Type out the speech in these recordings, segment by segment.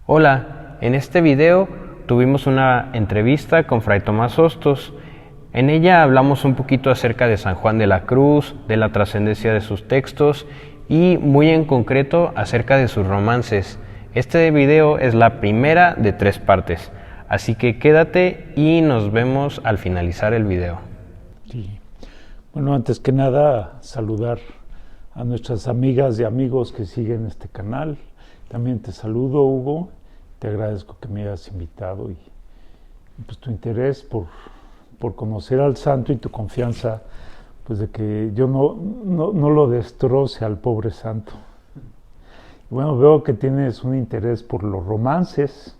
Hola, en este video tuvimos una entrevista con Fray Tomás Hostos. En ella hablamos un poquito acerca de San Juan de la Cruz, de la trascendencia de sus textos y muy en concreto acerca de sus romances. Este video es la primera de 3 partes, así que quédate y nos vemos al finalizar el video. Sí. Bueno, antes que nada, saludar a nuestras amigas y amigos que siguen este canal. También te saludo, Hugo. Te agradezco que me hayas invitado y pues tu interés por conocer al santo y tu confianza, pues de que yo no lo destroce al pobre santo. Y bueno, veo que tienes un interés por los romances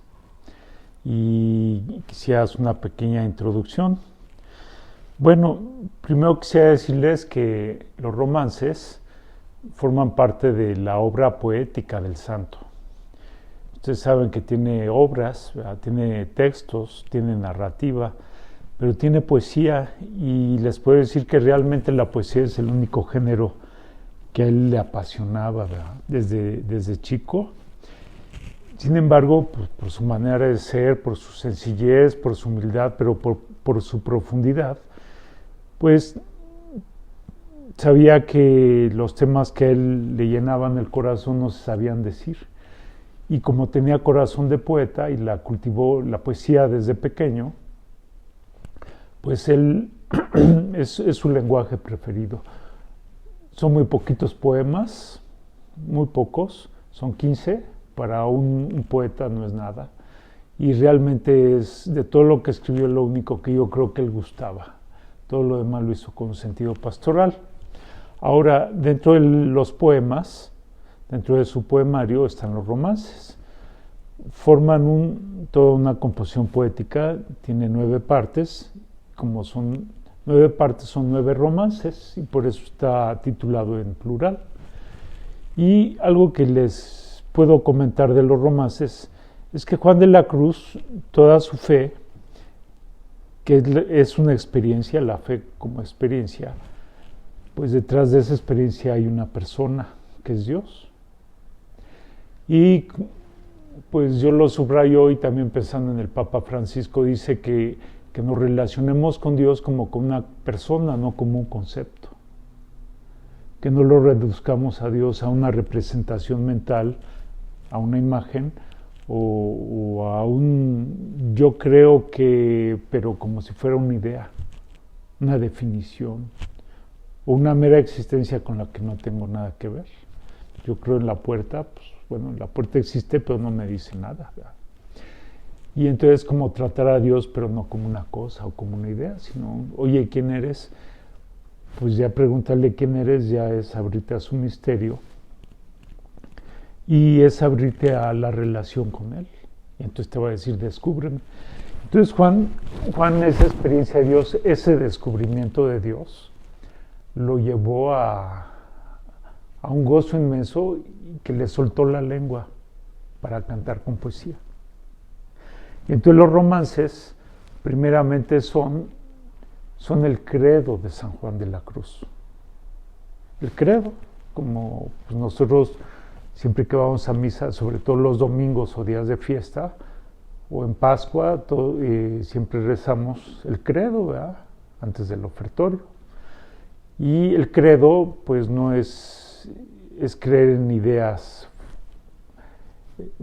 y quisieras una pequeña introducción. Bueno, primero quisiera decirles que los romances forman parte de la obra poética del santo. Ustedes saben que tiene obras, tiene textos, tiene narrativa, pero tiene poesía, y les puedo decir que realmente la poesía es el único género que a él le apasionaba, ¿verdad? Desde chico. Sin embargo, pues, por su manera de ser, por su sencillez, por su humildad, pero por su profundidad, pues sabía que los temas que a él le llenaban el corazón no se sabían decir. Y como tenía corazón de poeta y la cultivó la poesía desde pequeño, pues él es su lenguaje preferido. Son muy poquitos poemas, muy pocos, son 15, para un poeta no es nada. Y realmente es de todo lo que escribió lo único que yo creo que él gustaba. Todo lo demás lo hizo con un sentido pastoral. Ahora, dentro de los poemas, dentro de su poemario están los romances. Forman toda una composición poética, tiene 9 partes, como son 9 partes son 9 romances, y por eso está titulado en plural. Y algo que les puedo comentar de los romances es que Juan de la Cruz, toda su fe, que es una experiencia, la fe como experiencia, pues detrás de esa experiencia hay una persona, que es Dios. Y pues yo lo subrayo hoy también pensando en el Papa Francisco, dice que nos relacionemos con Dios como con una persona, no como un concepto. Que no lo reduzcamos a Dios a una representación mental, a una imagen, o a un yo creo que, pero como si fuera una idea, una definición, o una mera existencia con la que no tengo nada que ver. Yo creo en la puerta, pues bueno, la puerta existe, pero no me dice nada, ¿verdad? Y entonces como tratar a Dios, pero no como una cosa o como una idea, sino, oye, ¿quién eres? Pues ya preguntarle quién eres ya es abrirte a su misterio y es abrirte a la relación con Él. Y entonces te va a decir, descúbreme. Entonces Juan, esa experiencia de Dios, ese descubrimiento de Dios, lo llevó a un gozo inmenso que le soltó la lengua para cantar con poesía. Y entonces los romances, primeramente son el credo de San Juan de la Cruz. El credo, como pues nosotros siempre que vamos a misa, sobre todo los domingos o días de fiesta, o en Pascua, siempre rezamos el credo, ¿verdad? Antes del ofertorio. Y el credo, pues no es creer en ideas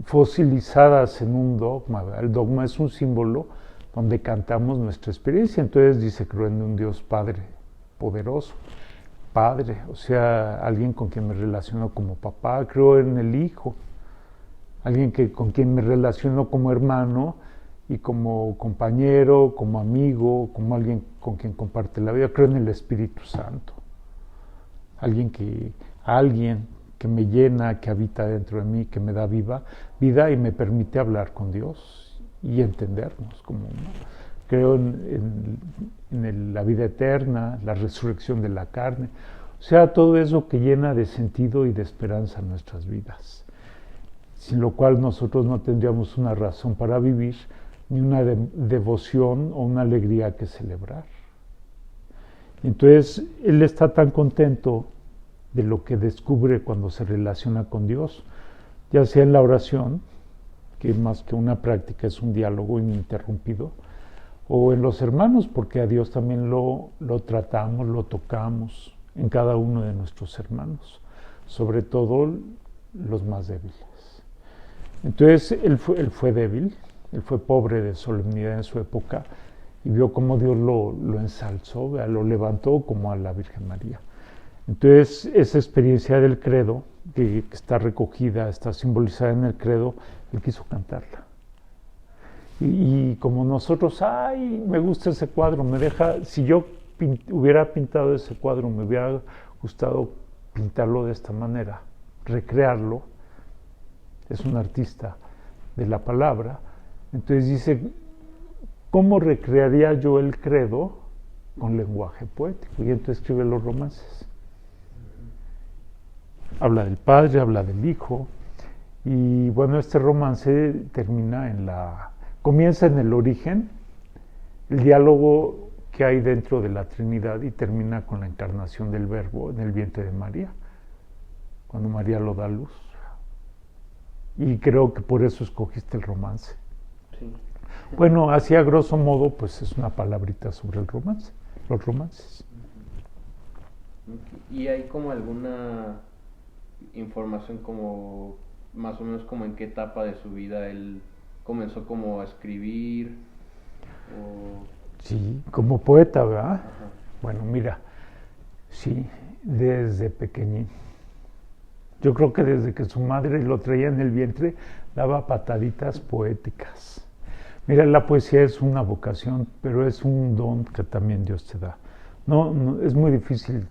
fosilizadas en un dogma, ¿verdad? El dogma es un símbolo donde cantamos nuestra experiencia. Entonces dice, creo en un Dios Padre poderoso, Padre, o sea, alguien con quien me relaciono como papá. Creo en el Hijo, alguien con quien me relaciono como hermano y como compañero, como amigo, como alguien con quien comparte la vida. Creo en el Espíritu Santo, alguien que me llena, que habita dentro de mí, que me da vida y me permite hablar con Dios y entendernos. Creo en la vida eterna, la resurrección de la carne, o sea, todo eso que llena de sentido y de esperanza nuestras vidas, sin lo cual nosotros no tendríamos una razón para vivir, ni una devoción o una alegría que celebrar. Entonces, él está tan contento de lo que descubre cuando se relaciona con Dios, ya sea en la oración, que más que una práctica es un diálogo ininterrumpido, o en los hermanos, porque a Dios también lo tratamos, lo tocamos en cada uno de nuestros hermanos, sobre todo los más débiles. Entonces él fue débil, él fue pobre de solemnidad en su época, y vio cómo Dios lo ensalzó, lo levantó como a la Virgen María. Entonces esa experiencia del credo, que está recogida, está simbolizada en el credo, él quiso cantarla. Y como nosotros, ay, me gusta ese cuadro, me deja, si yo hubiera pintado ese cuadro, me hubiera gustado pintarlo de esta manera, recrearlo. Es un artista de la palabra. Entonces dice, ¿cómo recrearía yo el credo con lenguaje poético? Y entonces escribe los romances. Habla del Padre, habla del Hijo. Y bueno, este romance comienza en el origen, el diálogo que hay dentro de la Trinidad, y termina con la encarnación del Verbo en el vientre de María, cuando María lo da a luz. Y creo que por eso escogiste el romance. Sí. Bueno, así a grosso modo, pues es una palabrita sobre el romance, los romances. ¿Y hay como alguna información como más o menos como en qué etapa de su vida él comenzó como a escribir? Sí, como poeta, ¿verdad? Ajá. Bueno, mira, sí, desde pequeñín. Yo creo que desde que su madre lo traía en el vientre, daba pataditas poéticas. Mira, la poesía es una vocación, pero es un don que también Dios te da. No, es muy difícil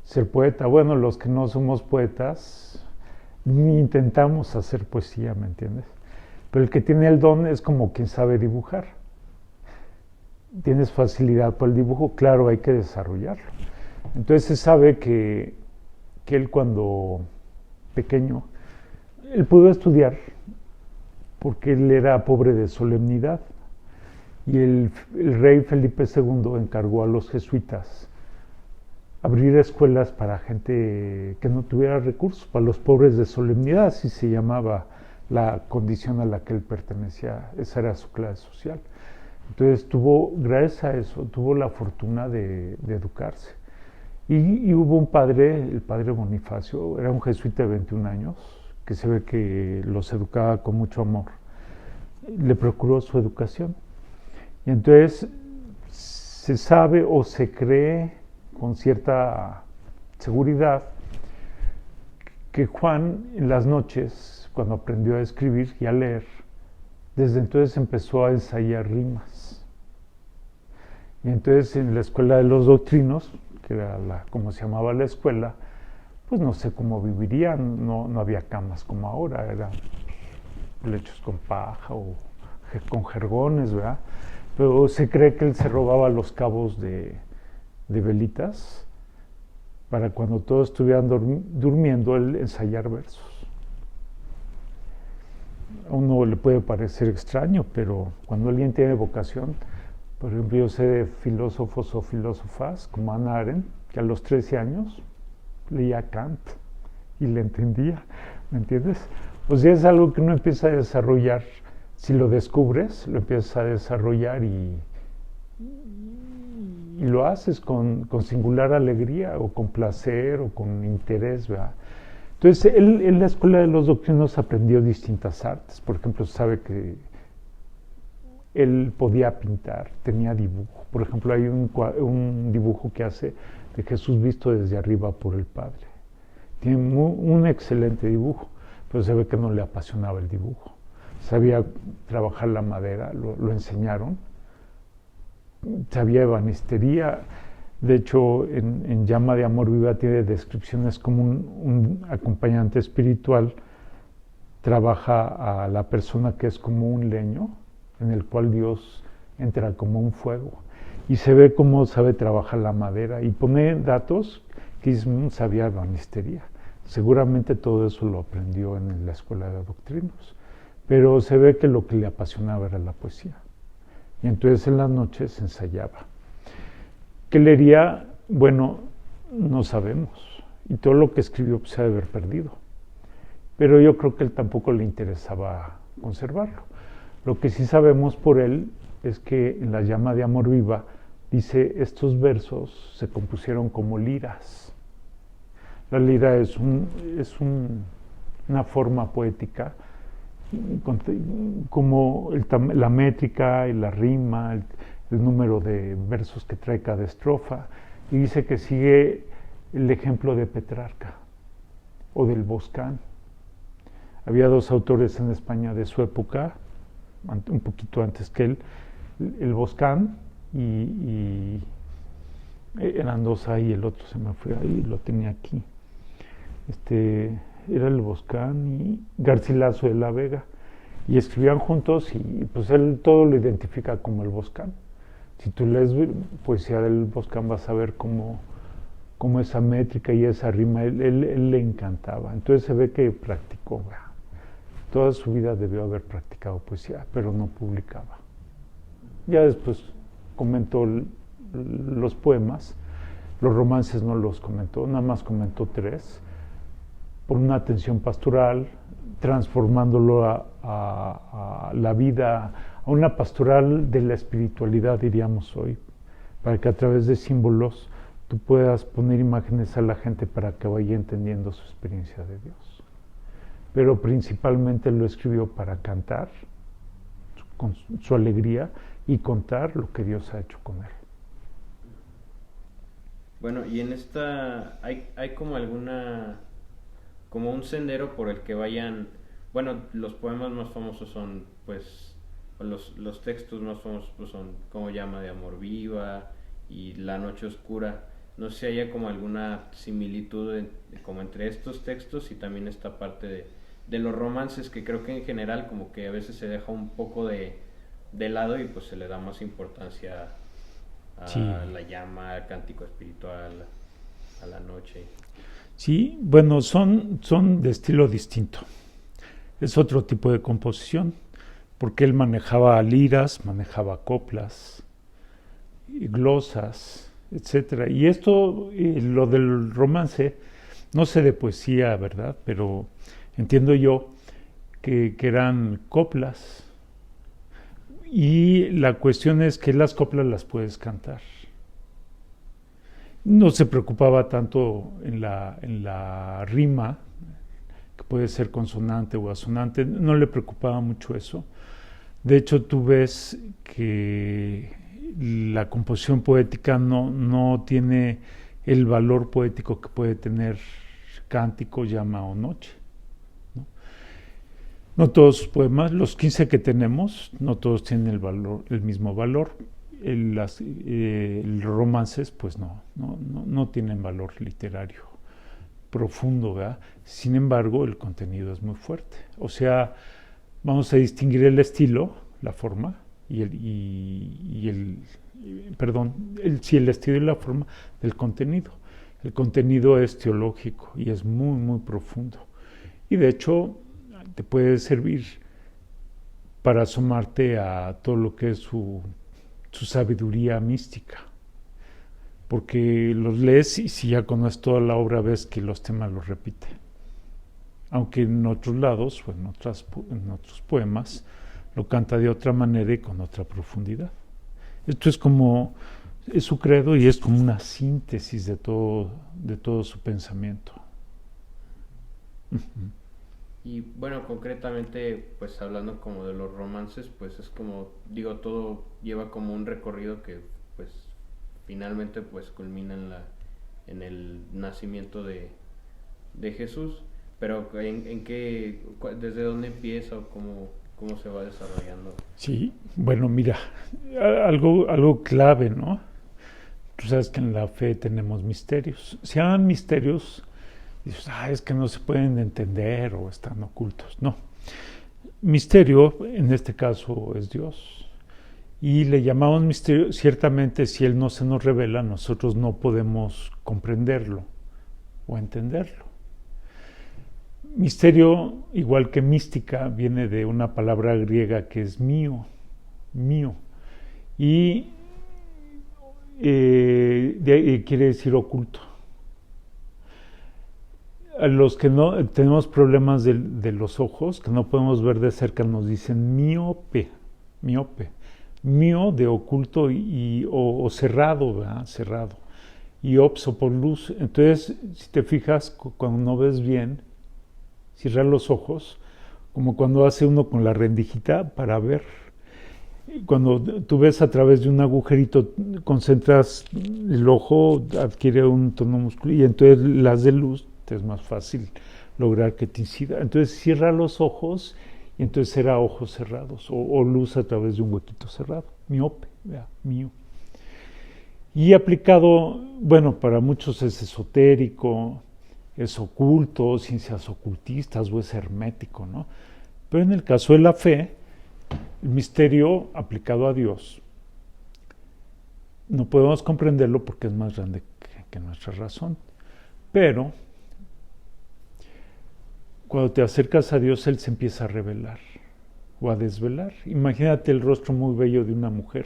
ser poeta. Bueno, los que no somos poetas, ni intentamos hacer poesía, ¿me entiendes? Pero el que tiene el don es como quien sabe dibujar. Tienes facilidad por el dibujo, claro, hay que desarrollarlo. Entonces se sabe que él cuando pequeño, él pudo estudiar porque él era pobre de solemnidad, y el rey Felipe II encargó a los jesuitas abrir escuelas para gente que no tuviera recursos, para los pobres de solemnidad, así se llamaba la condición a la que él pertenecía, esa era su clase social. Entonces gracias a eso, tuvo la fortuna de educarse. Y hubo un padre, el padre Bonifacio, era un jesuita de 21 años, que se ve que los educaba con mucho amor. Le procuró su educación. Y entonces se sabe o se cree con cierta seguridad que Juan en las noches, cuando aprendió a escribir y a leer, desde entonces empezó a ensayar rimas. Y entonces en la escuela de los doctrinos, que era como se llamaba la escuela, pues no sé cómo vivirían, no había camas como ahora, eran lechos con paja o con jergones, ¿verdad? Pero se cree que él se robaba los cabos de velitas para cuando todos estuvieran durmiendo, él ensayar versos. A uno le puede parecer extraño, pero cuando alguien tiene vocación, por ejemplo, yo sé de filósofos o filósofas como Hannah Arendt, que a los 13 años leía Kant y le entendía, ¿me entiendes? O sea, es algo que uno empieza a desarrollar. Si lo descubres, lo empiezas a desarrollar y lo haces con singular alegría o con placer o con interés, ¿verdad? Entonces, él en la escuela de los doctrinos aprendió distintas artes. Por ejemplo, sabe que él podía pintar, tenía dibujo. Por ejemplo, hay un dibujo que hace de Jesús visto desde arriba por el Padre. Tiene un excelente dibujo, pero se ve que no le apasionaba el dibujo. Sabía trabajar la madera, lo enseñaron. Sabía ebanistería. De hecho, en Llama de Amor Viva tiene descripciones como un acompañante espiritual trabaja a la persona que es como un leño, en el cual Dios entra como un fuego. Y se ve cómo sabe trabajar la madera y pone datos que sabía ebanistería. Seguramente todo eso lo aprendió en la escuela de doctrinos. Pero se ve que lo que le apasionaba era la poesía. Y entonces en las noches ensayaba. ¿Qué leería? Bueno, no sabemos. Y todo lo que escribió se ha de haber perdido. Pero yo creo que él tampoco le interesaba conservarlo. Lo que sí sabemos por él es que en la llama de Amor Viva dice, estos versos se compusieron como liras. La lira es una forma poética, como la métrica y la rima, el número de versos que trae cada estrofa, y dice que sigue el ejemplo de Petrarca o del Boscán. Había dos autores en España de su época, un poquito antes que él, el Boscán y eran dos ahí, el otro se me fue ahí, lo tenía aquí. Era el Boscán y Garcilaso de la Vega, y escribían juntos, y pues él todo lo identifica como el Boscán. Si tú lees poesía del Boscán vas a ver cómo esa métrica y esa rima, él le encantaba. Entonces se ve que practicó, toda su vida debió haber practicado poesía, pero no publicaba. Ya después comentó los poemas, los romances no los comentó, nada más comentó 3, por una atención pastoral, transformándolo a la vida, a una pastoral de la espiritualidad, diríamos hoy, para que a través de símbolos tú puedas poner imágenes a la gente para que vaya entendiendo su experiencia de Dios. Pero principalmente lo escribió para cantar con su alegría y contar lo que Dios ha hecho con él. Bueno, y en esta hay como como un sendero por el que vayan, bueno, los poemas más famosos son, pues, los textos más famosos pues son Como llama de Amor Viva y La Noche Oscura. No sé si haya como alguna similitud como entre estos textos y también esta parte de los romances, que creo que en general como que a veces se deja un poco de lado y pues se le da más importancia a la llama, al cántico espiritual, a la noche. Sí, bueno, son de estilo distinto. Es otro tipo de composición, porque él manejaba liras, manejaba coplas, y glosas, etcétera. Y esto, lo del romance, no sé de poesía, ¿verdad? Pero entiendo yo que eran coplas. Y la cuestión es que las coplas las puedes cantar. No se preocupaba tanto en la rima, que puede ser consonante o asonante, no le preocupaba mucho eso. De hecho, tú ves que la composición poética no tiene el valor poético que puede tener cántico, llama o noche. No todos sus poemas, los 15 que tenemos, no todos tienen el mismo valor. Los romances, pues no tienen valor literario profundo, ¿verdad? Sin embargo, el contenido es muy fuerte. O sea, vamos a distinguir el estilo, la forma, el estilo y la forma del contenido. El contenido es teológico y es muy, muy profundo. Y de hecho, te puede servir para asomarte a todo lo que es su sabiduría mística. Porque los lees y si ya conoces toda la obra ves que los temas los repite. Aunque en otros lados o en otros poemas lo canta de otra manera y con otra profundidad. Esto es su credo y es como una síntesis de todo su pensamiento. Y bueno, concretamente, pues hablando como de los romances, pues es como, digo, todo lleva como un recorrido que pues finalmente pues culmina en el nacimiento de Jesús, pero ¿desde dónde empieza o cómo se va desarrollando? Sí, bueno, mira, algo clave, ¿no? Tú sabes que en la fe tenemos misterios. Se llaman misterios, dices, es que no se pueden entender o están ocultos. No, misterio en este caso es Dios. Y le llamamos misterio, ciertamente si Él no se nos revela, nosotros no podemos comprenderlo o entenderlo. Misterio, igual que mística, viene de una palabra griega que es mío. Y quiere decir oculto. A los que no tenemos problemas de los ojos, que no podemos ver de cerca, nos dicen miope. Mio de oculto o cerrado, ¿verdad? Cerrado. Y opso por luz. Entonces, si te fijas, cuando no ves bien, cierra los ojos, como cuando hace uno con la rendijita para ver. Cuando tú ves a través de un agujerito, concentras el ojo, adquiere un tono muscular y entonces las de luz te es más fácil lograr que te incida. Entonces cierra los ojos y entonces será ojos cerrados o luz a través de un huequito cerrado. Miope, vea, mío. Y aplicado, bueno, para muchos es esotérico, es oculto, ciencias ocultistas o es hermético, ¿no? Pero en el caso de la fe, el misterio aplicado a Dios, no podemos comprenderlo porque es más grande que nuestra razón. Pero cuando te acercas a Dios, Él se empieza a revelar o a desvelar. Imagínate el rostro muy bello de una mujer.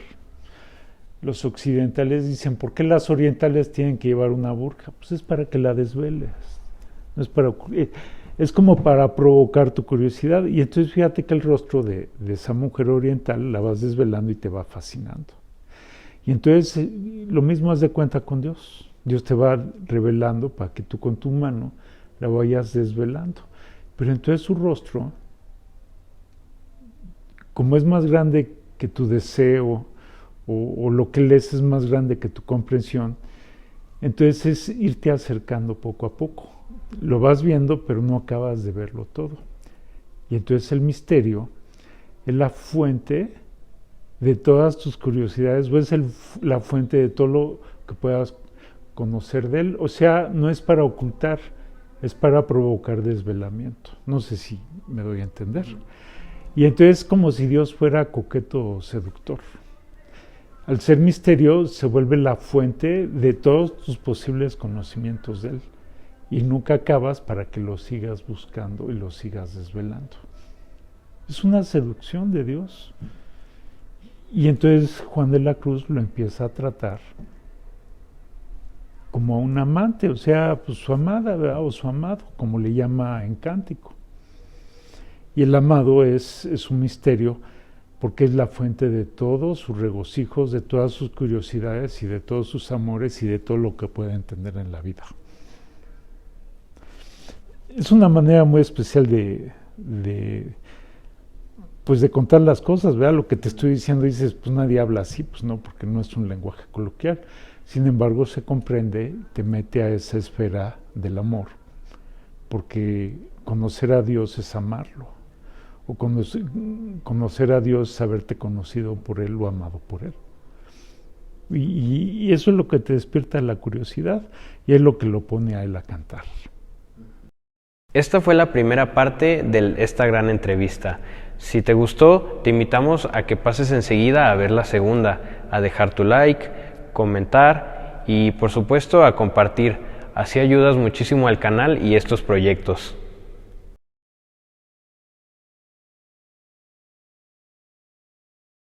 Los occidentales dicen, ¿por qué las orientales tienen que llevar una burka? Pues es para que la desveles. No es para... Es como para provocar tu curiosidad. Y entonces fíjate que el rostro de esa mujer oriental la vas desvelando y te va fascinando. Y entonces lo mismo haz de cuenta con Dios. Dios te va revelando para que tú con tu mano la vayas desvelando. Pero entonces su rostro, como es más grande que tu deseo o lo que lees es más grande que tu comprensión, entonces es irte acercando poco a poco. Lo vas viendo, pero no acabas de verlo todo. Y entonces el misterio es la fuente de todas tus curiosidades, o es la fuente de todo lo que puedas conocer de él. O sea, no es para ocultar, es para provocar desvelamiento. No sé si me doy a entender. Y entonces como si Dios fuera coqueto o seductor. Al ser misterio se vuelve la fuente de todos tus posibles conocimientos de él. Y nunca acabas para que lo sigas buscando y lo sigas desvelando. Es una seducción de Dios. Y entonces Juan de la Cruz lo empieza a tratar como a un amante, o sea, pues su amada, ¿verdad? O su amado, como le llama en Cántico. Y el amado es un misterio porque es la fuente de todos sus regocijos, de todas sus curiosidades y de todos sus amores y de todo lo que puede entender en la vida. Es una manera muy especial de contar las cosas, ¿verdad? Lo que te estoy diciendo, dices, pues nadie habla así, pues no, porque no es un lenguaje coloquial. Sin embargo, se comprende, te mete a esa esfera del amor, porque conocer a Dios es amarlo, o conocer a Dios es haberte conocido por Él o amado por Él. Y eso es lo que te despierta la curiosidad, y es lo que lo pone a Él a cantar. Esta fue la primera parte de esta gran entrevista. Si te gustó, te invitamos a que pases enseguida a ver la segunda, a dejar tu like, comentar y por supuesto a compartir. Así ayudas muchísimo al canal y estos proyectos.